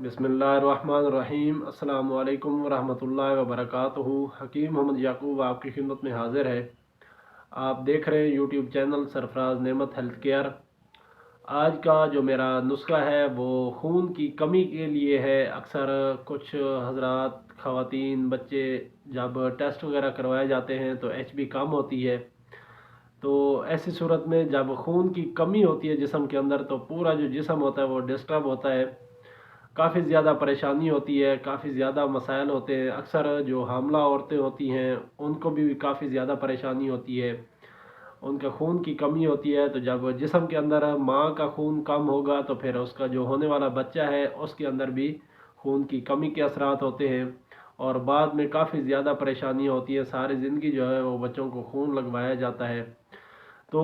बिस्मिल्लाहिर्रहमानिर्रहीम। अस्सलामु अलैकुम वरहमतुल्लाहि वबरकातुहू। हकीम मोहम्मद याकूब आपकी खिदमत में हाजिर है। आप देख रहे हैं यूट्यूब चैनल सरफराज नेमत हेल्थ केयर। आज का जो मेरा नुस्खा है वो खून की कमी के लिए है। अक्सर कुछ हजरात, ख़वातीन, बच्चे जब टेस्ट वगैरह करवाए जाते हैं तो एचबी कम होती है। तो ऐसी सूरत में जब खून की कमी होती है जिस्म के अंदर तो पूरा जो जिस्म होता है वो डिस्टर्ब होता है। काफ़ी ज़्यादा परेशानी होती है, काफ़ी ज़्यादा मसाइल होते हैं। अक्सर जो हामला औरतें होती हैं उनको भी काफ़ी ज़्यादा परेशानी होती है, उनका खून की कमी होती है। तो जब जिस्म के अंदर माँ का खून कम होगा तो फिर उसका जो होने वाला बच्चा है उसके अंदर भी खून की कमी के असरात होते हैं और बाद में काफ़ी ज़्यादा परेशानी होती है। सारी ज़िंदगी जो है वो बच्चों को खून लगवाया जाता है। तो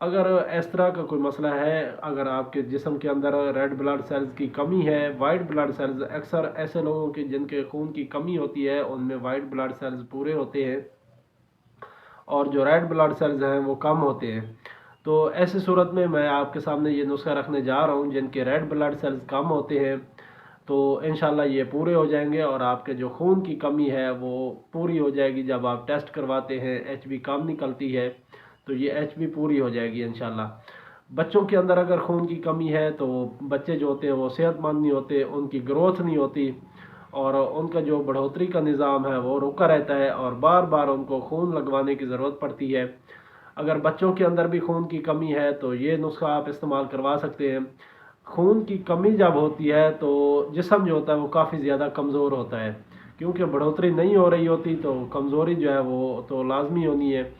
अगर इस तरह का कोई मसला है, अगर आपके जिस्म के अंदर रेड ब्लड सेल्स की कमी है, वाइट ब्लड सेल्स, अक्सर ऐसे लोगों के जिनके खून की कमी होती है उनमें वाइट ब्लड सेल्स पूरे होते हैं और जो रेड ब्लड सेल्स हैं वो कम होते हैं। तो ऐसी सूरत में मैं आपके सामने ये नुस्खा रखने जा रहा हूँ। जिनके रेड ब्लड सेल्स कम होते हैं तो इंशाल्लाह ये पूरे हो जाएंगे और आपके जो खून की कमी है वो पूरी हो जाएगी। जब आप टेस्ट करवाते हैं एचबी कम निकलती है तो ये एचबी पूरी हो जाएगी इंशाल्लाह। बच्चों के अंदर अगर खून की कमी है तो बच्चे जो होते हैं वो सेहतमंद नहीं होते, उनकी ग्रोथ नहीं होती और उनका जो बढ़ोतरी का निज़ाम है वो रुका रहता है और बार बार उनको खून लगवाने की ज़रूरत पड़ती है। अगर बच्चों के अंदर भी खून की कमी है तो ये नुस्खा आप इस्तेमाल करवा सकते हैं। खून की कमी जब होती है तो जिस्म जो होता है वो काफ़ी ज़्यादा कमज़ोर होता है, क्योंकि बढ़ोतरी नहीं हो रही होती तो कमज़ोरी जो है वो तो लाजमी होनी है।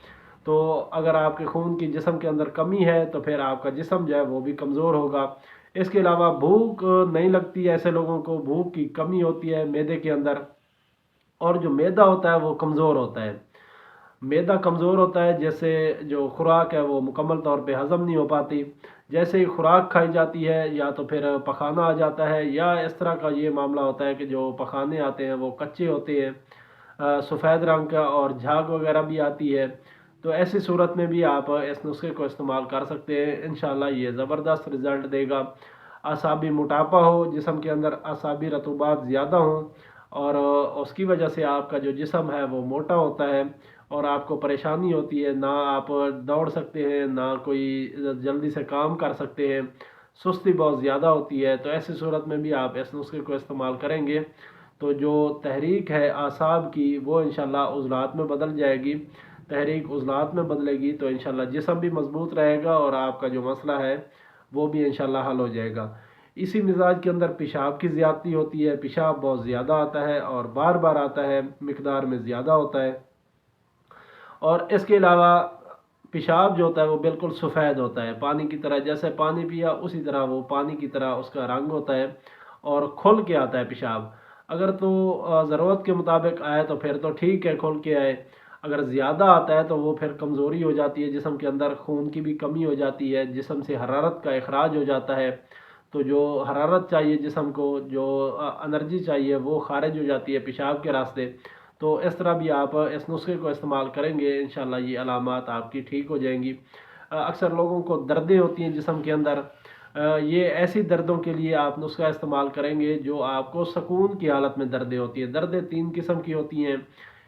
तो अगर आपके खून की जिस्म के अंदर कमी है तो फिर आपका जिस्म जो है वो भी कमज़ोर होगा। इसके अलावा भूख नहीं लगती, ऐसे लोगों को भूख की कमी होती है मैदे के अंदर और जो मैदा होता है वो कमज़ोर होता है। मैदा कमज़ोर होता है, जैसे जो खुराक है वो मुकम्मल तौर पे हज़म नहीं हो पाती। जैसे ही खुराक खाई जाती है या तो फिर पखाना आ जाता है या इस तरह का ये मामला होता है कि जो पखाने आते हैं वो कच्चे होते हैं, सफ़ेद रंग का, और झाग वगैरह भी आती है। तो ऐसी सूरत में भी आप इस नुस्खे को इस्तेमाल कर सकते हैं। इंशाल्लाह ये ज़बरदस्त रिज़ल्ट देगा। असाबी मोटापा हो, जिस्म के अंदर असाबी रतूबात ज़्यादा हों और उसकी वजह से आपका जो जिस्म है वो मोटा होता है और आपको परेशानी होती है, ना आप दौड़ सकते हैं ना कोई जल्दी से काम कर सकते हैं, सुस्ती बहुत ज़्यादा होती है। तो ऐसी सूरत में भी आप इस नुस्खे को इस्तेमाल करेंगे तो जो तहरीक है आसाब की वो इंशाल्लाह उज़लात में बदल जाएगी। तहरीक उज़लात में बदलेगी तो इंशाल्लाह जिस्म भी मज़बूत रहेगा और आपका जो मसला है वो भी इंशाल्लाह हल हो जाएगा। इसी मिजाज के अंदर पेशाब की ज़्यादती होती है, पेशाब बहुत ज़्यादा आता है और बार बार आता है, मिकदार में ज़्यादा होता है। और इसके अलावा पेशाब जो होता है वो बिल्कुल सफ़ेद होता है, पानी की तरह, जैसे पानी पिया उसी तरह वो पानी की तरह उसका रंग होता है और खुल के आता है पेशाब। अगर तो ज़रूरत के मुताबिक आए तो फिर तो ठीक है, खुल के आए। अगर ज़्यादा आता है तो वो फिर कमज़ोरी हो जाती है, जिस्म के अंदर खून की भी कमी हो जाती है, जिस्म से हरारत का इखराज हो जाता है। तो जो हरारत चाहिए जिस्म को, जो एनर्जी चाहिए वो खारिज हो जाती है पेशाब के रास्ते। तो इस तरह भी आप इस नुस्खे को इस्तेमाल करेंगे इंशाल्लाह ये अलामात आपकी ठीक हो जाएंगी। अक्सर लोगों को दर्दें होती हैं जिस्म के अंदर, ये ऐसी दर्दों के लिए आप नुस्खा इस्तेमाल करेंगे जो आपको सुकून की हालत में दर्दें होती हैं। दर्दें तीन किस्म की होती हैं,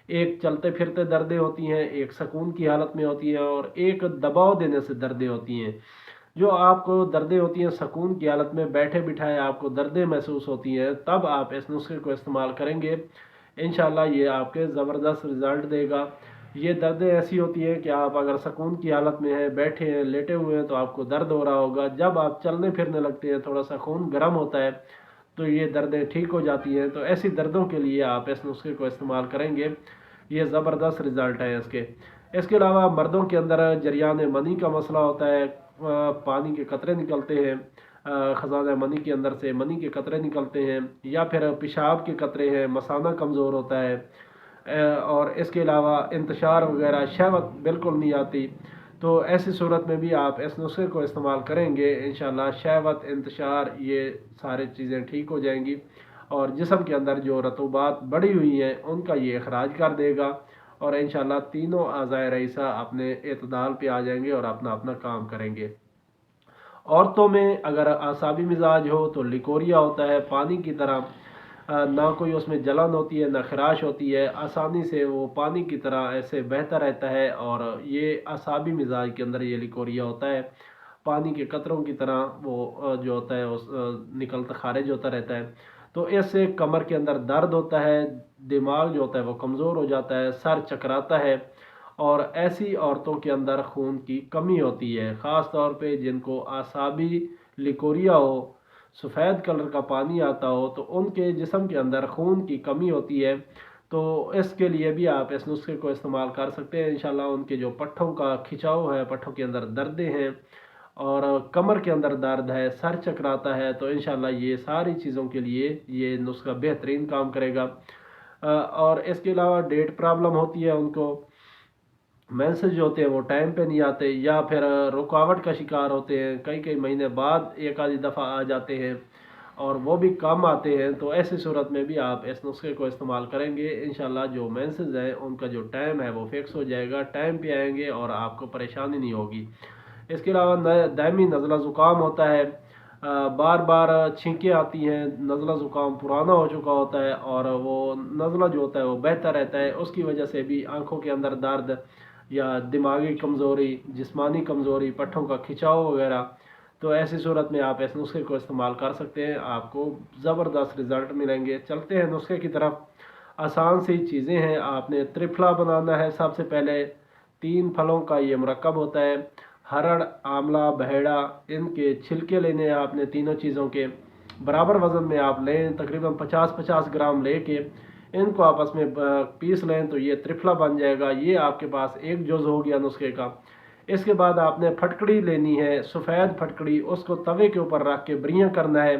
एक चलते फिरते दर्दें होती हैं, एक सुकून की हालत में होती हैं और एक दबाव देने से दर्दें होती हैं। जो आपको दर्दें होती हैं सुकून की हालत में, बैठे बिठाए आपको दर्दें महसूस होती हैं, तब आप इस नुस्खे को इस्तेमाल करेंगे इंशाल्लाह ये आपके ज़बरदस्त रिज़ल्ट देगा। ये दर्दें ऐसी होती हैं कि आप अगर सुकून की हालत में हैं, बैठे हैं, लेटे हुए हैं तो आपको दर्द हो रहा होगा। जब आप चलने फिरने लगते हैं, थोड़ा सा खून गर्म होता है तो ये दर्दें ठीक हो जाती हैं। तो ऐसी दर्दों के लिए आप इस नुस्खे को इस्तेमाल करेंगे, ये ज़बरदस्त रिज़ल्ट है इसके। इसके अलावा मर्दों के अंदर जरियान मनी का मसला होता है, पानी के कतरे निकलते हैं, ख़ज़ाना मनी के अंदर से मनी के कतरे निकलते हैं या फिर पेशाब के कतरे हैं, मसाना कमज़ोर होता है, और इसके अलावा इंतशार वगैरह, शहवत बिल्कुल नहीं आती। तो ऐसी सूरत में भी आप इस नुस्खे को इस्तेमाल करेंगे इंशाल्लाह शहवत, इंतशार, ये सारी चीज़ें ठीक हो जाएंगी और जिस्म के अंदर जो रतूबात बढ़ी हुई हैं उनका ये अखराज कर देगा और इंशाल्लाह तीनों आज़ाए रईसा अपने एतदाल पे आ जाएंगे और अपना अपना काम करेंगे। عورتوں میں اگر اعصابی مزاج ہو تو لیکوریا ہوتا ہے، پانی کی طرح، نہ کوئی اس میں جلن ہوتی ہے نہ خراش ہوتی ہے، آسانی سے وہ پانی کی طرح ایسے بہتا رہتا ہے، اور یہ اعصابی مزاج کے اندر یہ لیکوریا ہوتا ہے، پانی کے قطروں کی طرح وہ جو ہوتا ہے وہ نکلتا خارج ہوتا رہتا ہے۔ تو اس سے کمر کے اندر درد ہوتا ہے، دماغ جو ہوتا ہے وہ کمزور ہو جاتا ہے، سر چکراتا ہے، اور ایسی عورتوں کے اندر خون کی کمی ہوتی ہے، خاص طور پہ جن کو اعصابی لیکوریا ہو، سفید کلر کا پانی آتا ہو، تو ان کے جسم کے اندر خون کی کمی ہوتی ہے۔ تو اس کے لیے بھی آپ اس نسخے کو استعمال کر سکتے ہیں انشاءاللہ۔ ان کے جو پٹھوں کا کھچاؤ ہے، پٹھوں کے اندر دردیں ہیں اور کمر کے اندر درد ہے، سر چکراتا ہے، تو انشاءاللہ یہ ساری چیزوں کے لیے یہ نسخہ بہترین کام کرے گا۔ اور اس کے علاوہ ڈیٹ پرابلم ہوتی ہے ان کو، مینسز جو ہوتے ہیں وہ ٹائم پہ نہیں آتے، یا پھر رکاوٹ کا شکار ہوتے ہیں، کئی کئی مہینے بعد ایک آدھی دفعہ آ جاتے ہیں اور وہ بھی کم آتے ہیں، تو ایسی صورت میں بھی آپ اس نسخے کو استعمال کریں گے انشاءاللہ جو مینسز ہیں ان کا جو ٹائم ہے وہ فکس ہو جائے گا، ٹائم پہ آئیں گے اور آپ کو پریشانی نہیں ہوگی۔ اس کے علاوہ دائمی نزلہ زکام ہوتا ہے، بار بار چھینکیں آتی ہیں، نزلہ زکام پرانا ہو چکا ہوتا ہے اور وہ نزلہ جو ہوتا ہے وہ بہتا رہتا ہے، اس کی وجہ سے بھی آنکھوں کے اندر درد یا دماغی کمزوری، جسمانی کمزوری، پٹھوں کا کھچاؤ وغیرہ، تو ایسی صورت میں آپ اس نسخے کو استعمال کر سکتے ہیں، آپ کو زبردست رزلٹ ملیں گے۔ چلتے ہیں نسخے کی طرف۔ آسان سی چیزیں ہیں، آپ نے ترفلا بنانا ہے۔ سب سے پہلے 3 پھلوں کا یہ مرکب ہوتا ہے، ہرڑ، آملہ، بہیڑا، ان کے چھلکے لینے ہیں آپ نے تینوں چیزوں کے، برابر وزن میں آپ لیں، تقریباً 50-50 گرام لے کے ان کو آپس میں پیس لیں تو یہ ترفلا بن جائے گا۔ یہ آپ کے پاس ایک جز ہو گیا نسخے کا۔ اس کے بعد آپ نے پھٹکڑی لینی ہے، سفید پھٹکڑی، اس کو توے کے اوپر رکھ کے بریاں کرنا ہے۔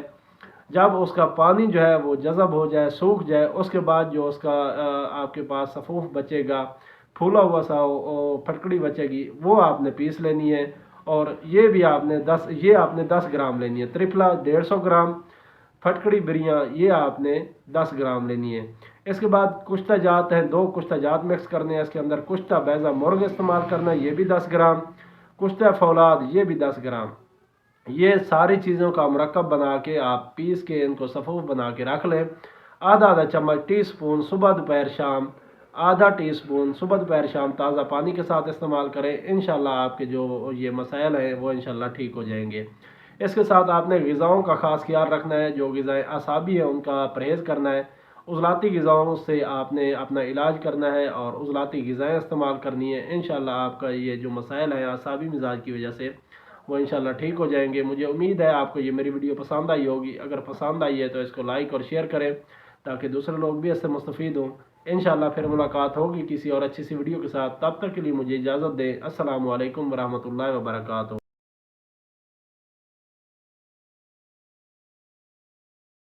جب اس کا پانی جو ہے وہ جذب ہو جائے، سوکھ جائے، اس کے بعد جو اس کا آپ کے پاس صفوف بچے گا، پھولا ہوا سا پھٹکڑی بچے گی، وہ آپ نے پیس لینی ہے، اور یہ بھی آپ نے 10 گرام لینی ہے۔ ترفلا 150 گرام، پھٹکڑی بریاں یہ آپ نے 10 گرام لینی ہے۔ اس کے بعد کشتہ جات ہیں، 2 کشتہ جات مکس کرنے ہیں اس کے اندر، کشتہ بیضہ مرغ استعمال کرنا ہے، یہ بھی 10 گرام، کشتہ فولاد یہ بھی 10 گرام۔ یہ ساری چیزوں کا مرکب بنا کے آپ پیس کے ان کو صفوف بنا کے رکھ لیں۔ آدھا چمچ ٹی سپون صبح دوپہر شام، آدھا ٹی سپون صبح دوپہر شام تازہ پانی کے ساتھ استعمال کریں، انشاءاللہ آپ کے جو یہ مسائل ہیں وہ انشاءاللہ ٹھیک ہو جائیں گے۔ اس کے ساتھ آپ نے غذاؤں کا خاص خیال رکھنا ہے، جو غذائیں اعصابی ہیں ان کا پرہیز کرنا ہے، عضلاتی غذاؤں سے آپ نے اپنا علاج کرنا ہے اور عضلاتی غذائیں استعمال کرنی ہے، انشاءاللہ آپ کا یہ جو مسائل ہیں اعصابی مزاج کی وجہ سے وہ انشاءاللہ ٹھیک ہو جائیں گے۔ مجھے امید ہے آپ کو یہ میری ویڈیو پسند آئی ہوگی، اگر پسند آئی ہے تو اس کو لائک اور شیئر کریں تاکہ دوسرے لوگ بھی اس سے مستفید ہوں۔ انشاءاللہ پھر ملاقات ہوگی کسی اور اچھی سی ویڈیو کے ساتھ، تب تک کے لیے مجھے اجازت دیں۔ السلام علیکم ورحمۃ اللہ وبرکاتہ۔